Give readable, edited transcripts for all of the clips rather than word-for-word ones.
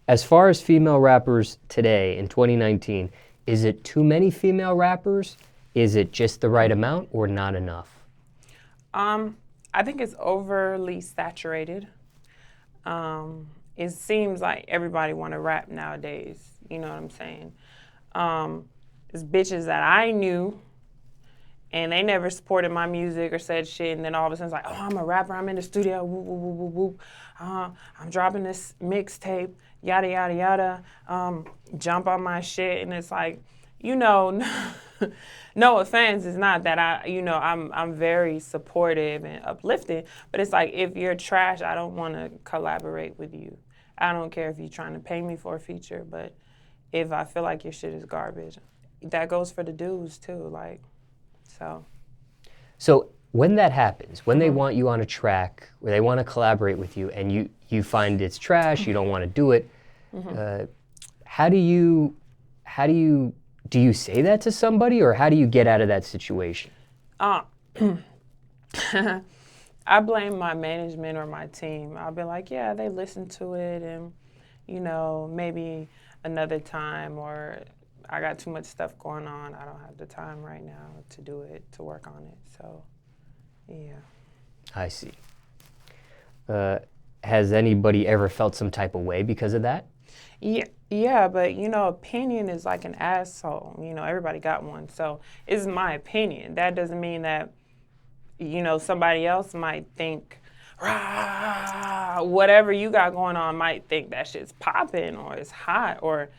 As far as female rappers today in 2019, is it too many female rappers? Is it just the right amount or not enough? I think it's overly saturated. It seems like everybody want to rap nowadays. You know what I'm saying? It's bitches that I knew, and they never supported my music or said shit, and then all of a sudden it's like, oh, I'm a rapper, I'm in the studio, whoop, whoop, whoop, whoop, whoop. I'm dropping this mixtape, yada, yada, yada, jump on my shit, and it's like, you know, no offense, it's not that I'm very supportive and uplifting, but it's like, if you're trash, I don't want to collaborate with you. I don't care if you're trying to pay me for a feature, but if I feel like your shit is garbage, that goes for the dudes too, like, so. So when that happens, when they want you on a track, or they want to collaborate with you, and you find it's trash, you don't want to do it, how do you say that to somebody, or how do you get out of that situation? I blame my management or my team. I'll be like, yeah, they listened to it, and maybe another time, or I got too much stuff going on. I don't have the time right now to do it, to work on it. So, yeah. I see. Has anybody ever felt some type of way because of that? Yeah, but opinion is like an asshole. Everybody got one. So it's my opinion. That doesn't mean that, somebody else might think, rah, whatever you got going on might think that shit's popping or it's hot, or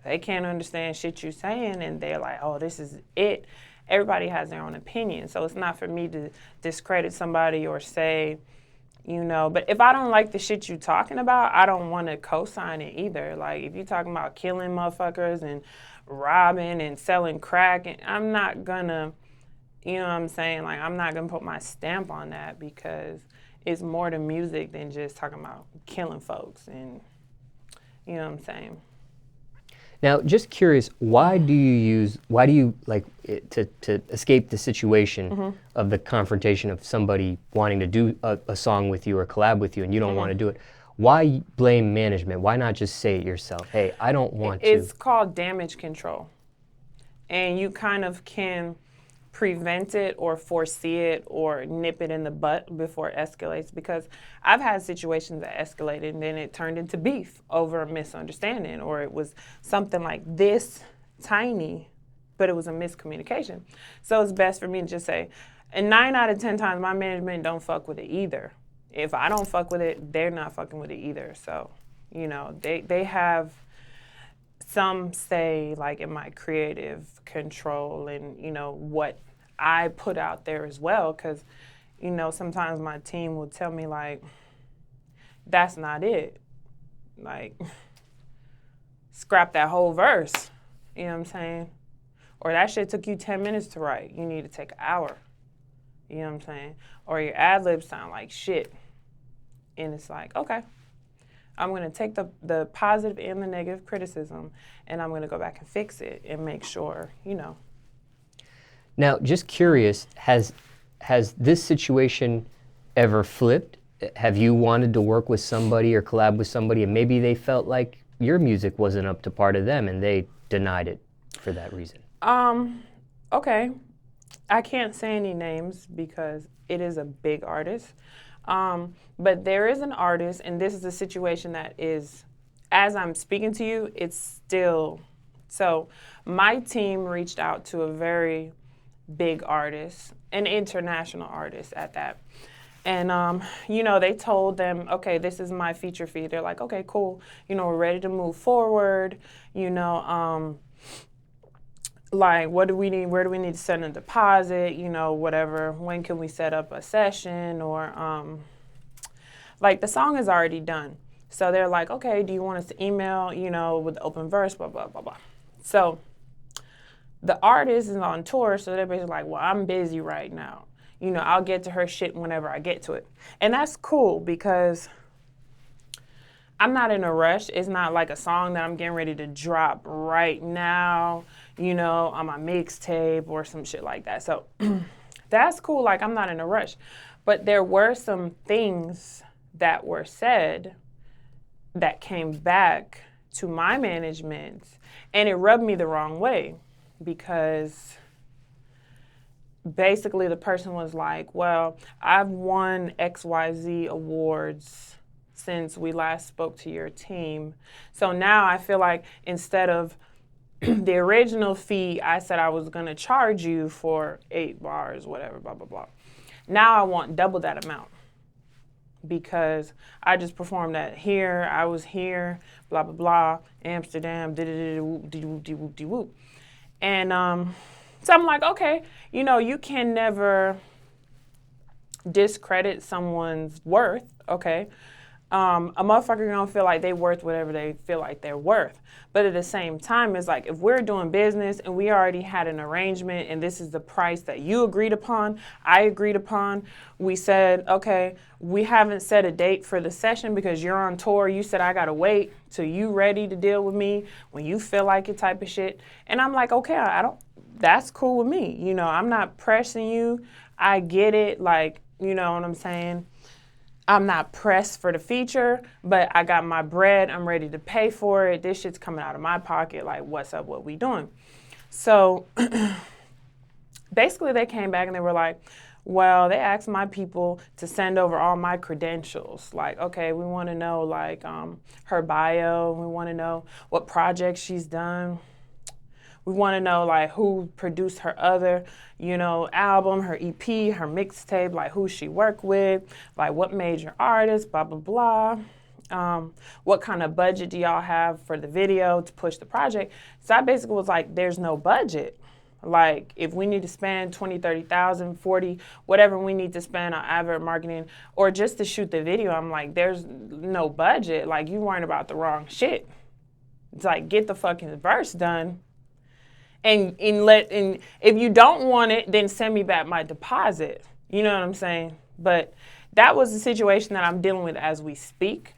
they can't understand shit you saying and they're like, oh, this is it. Everybody has their own opinion. So it's not for me to discredit somebody or say, but if I don't like the shit you talking about, I don't want to co-sign it either. Like, if you're talking about killing motherfuckers and robbing and selling crack, and I'm not gonna, you know what I'm saying? Like, I'm not gonna put my stamp on that, because it's more to music than just talking about killing folks, and you know what I'm saying? Now, just curious, why do you like to escape the situation of the confrontation of somebody wanting to do a song with you or collab with you and you don't want to do it? Why blame management? Why not just say it yourself? Hey, I don't want to. It's called damage control. And you kind of can prevent it or foresee it or nip it in the butt before it escalates, because I've had situations that escalated and then it turned into beef over a misunderstanding, or it was something like this tiny, but it was a miscommunication. So it's best for me to just say, and 9 out of 10 times my management don't fuck with it either. If I don't fuck with it, they're not fucking with it either. So, they have some say, like, in my creative control and, what I put out there as well, because, sometimes my team will tell me, like, that's not it. Like, scrap that whole verse, you know what I'm saying? Or that shit took you 10 minutes to write. You need to take an hour, you know what I'm saying? Or your ad-libs sound like shit. And it's like, okay, I'm going to take the positive and the negative criticism, and I'm going to go back and fix it and make sure, Now, just curious, has this situation ever flipped? Have you wanted to work with somebody or collab with somebody, and maybe they felt like your music wasn't up to par to them and they denied it for that reason? Okay. I can't say any names because it is a big artist. But there is an artist, and this is a situation that is, as I'm speaking to you, it's still, so my team reached out to a very big artist, an international artist at that. And, they told them, okay, this is my feature fee. They're like, okay, cool. We're ready to move forward. Like, what do we need? Where do we need to send a deposit? Whatever. When can we set up a session? Or, like, the song is already done. So they're like, okay, do you want us to email, with the open verse, blah, blah, blah, blah. So the artist is on tour, so they're basically like, well, I'm busy right now. I'll get to her shit whenever I get to it. And that's cool, because I'm not in a rush. It's not like a song that I'm getting ready to drop right now, on my mixtape or some shit like that. So that's cool. Like, I'm not in a rush. But there were some things that were said that came back to my management, and it rubbed me the wrong way because basically the person was like, well, I've won XYZ awards since we last spoke to your team. So now I feel like instead of the original fee, I said I was going to charge you for 8 bars, whatever, blah, blah, blah. Now I want double that amount because I just performed that here, I was here, blah, blah, blah, Amsterdam, whoop-de-whoop-de-whoop. And so I'm like, okay, you know, you can never discredit someone's worth, okay? A motherfucker gonna feel like they worth whatever they feel like they're worth. But at the same time, it's like if we're doing business and we already had an arrangement and this is the price that you agreed upon, I agreed upon, we said, okay, we haven't set a date for the session because you're on tour. You said I gotta wait till you ready to deal with me when you feel like it type of shit. And I'm like, okay, that's cool with me. You know, I'm not pressing you. I get it. Like, you know what I'm saying? I'm not pressed for the feature, but I got my bread. I'm ready to pay for it. This shit's coming out of my pocket. Like, what's up? What we doing? So basically they came back and they were like, well, they asked my people to send over all my credentials. Like, okay, we want to know like her bio. We want to know what projects she's done. We want to know like who produced her other, you know, album, her EP, her mixtape, like who she worked with, like what major artist, blah, blah, blah. What kind of budget do y'all have for the video to push the project? So I basically was like, there's no budget. Like if we need to spend 20, 30,000, 40, whatever we need to spend on advert marketing or just to shoot the video, I'm like, there's no budget. Like you worrying about the wrong shit. It's like, get the fucking verse done. And if you don't want it, then send me back my deposit. You know what I'm saying? But that was the situation that I'm dealing with as we speak.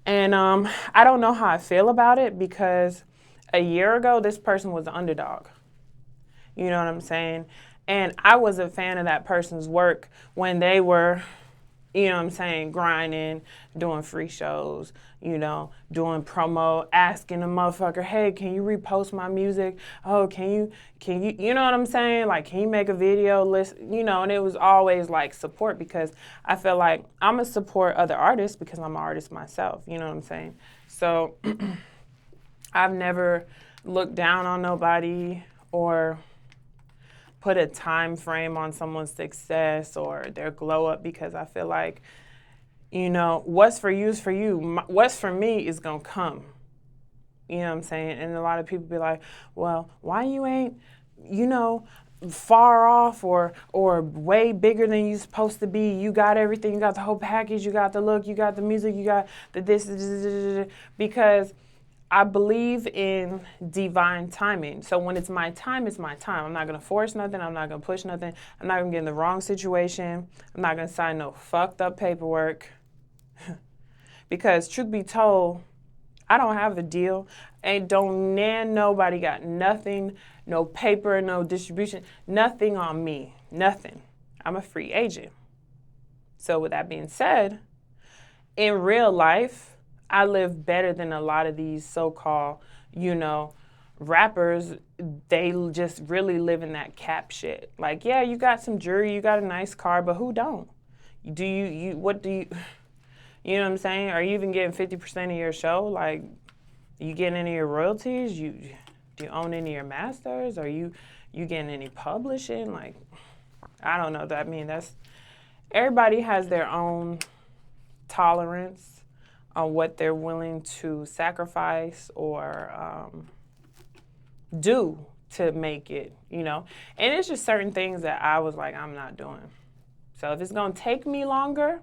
And I don't know how I feel about it because a year ago, this person was the underdog. You know what I'm saying? And I was a fan of that person's work when they were, you know what I'm saying, grinding, doing free shows, you know, doing promo, asking a motherfucker, hey, can you repost my music? Oh, can you, you know what I'm saying? Like, can you make a video list? You know, and it was always like support because I feel like I'm gonna support other artists because I'm an artist myself, you know what I'm saying? So I've never looked down on nobody or put a time frame on someone's success or their glow up because I feel like, you know, what's for you is for you. What's for me is going to come. You know what I'm saying? And a lot of people be like, well, why you ain't, you know, far off or way bigger than you supposed to be. You got everything. You got the whole package. You got the look. You got the music. You got the this. Because I believe in divine timing. So when it's my time, it's my time. I'm not going to force nothing. I'm not going to push nothing. I'm not going to get in the wrong situation. I'm not going to sign no fucked up paperwork. Because truth be told, I don't have a deal. Nobody got nothing, no paper, no distribution, nothing on me, nothing. I'm a free agent. So with that being said, in real life, I live better than a lot of these so-called, you know, rappers. They just really live in that cap shit. Like, yeah, you got some jewelry, you got a nice car, but who don't? You know what I'm saying? Are you even getting 50% of your show? Like, you getting any of your royalties? Do you own any of your masters? Are you getting any publishing? Like, I don't know. Everybody has their own tolerance on what they're willing to sacrifice or do to make it, you know? And it's just certain things that I was like, I'm not doing. So if it's gonna take me longer,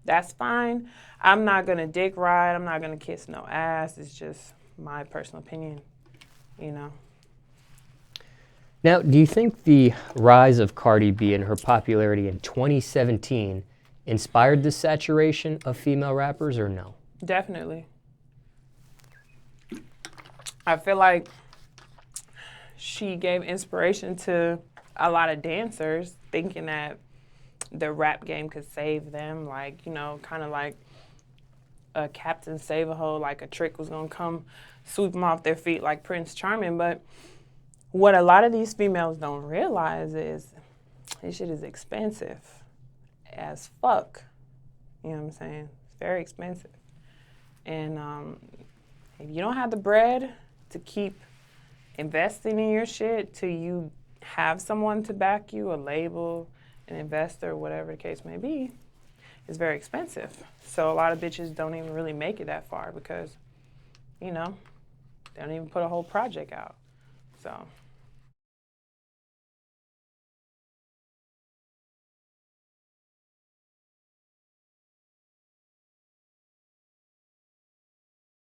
that's fine. I'm not gonna dick ride. I'm not gonna kiss no ass. It's just my personal opinion, you know? Now, do you think the rise of Cardi B and her popularity in 2017 inspired the saturation of female rappers or no? Definitely. I feel like she gave inspiration to a lot of dancers thinking that the rap game could save them, like, you know, kind of like a Captain Save-A-Ho, like a trick was gonna come sweep them off their feet like Prince Charming. But what a lot of these females don't realize is this shit is expensive as fuck. You know what I'm saying? It's very expensive. And if you don't have the bread to keep investing in your shit till you have someone to back you, a label, an investor, whatever the case may be, it's very expensive. So a lot of bitches don't even really make it that far because, you know, they don't even put a whole project out. So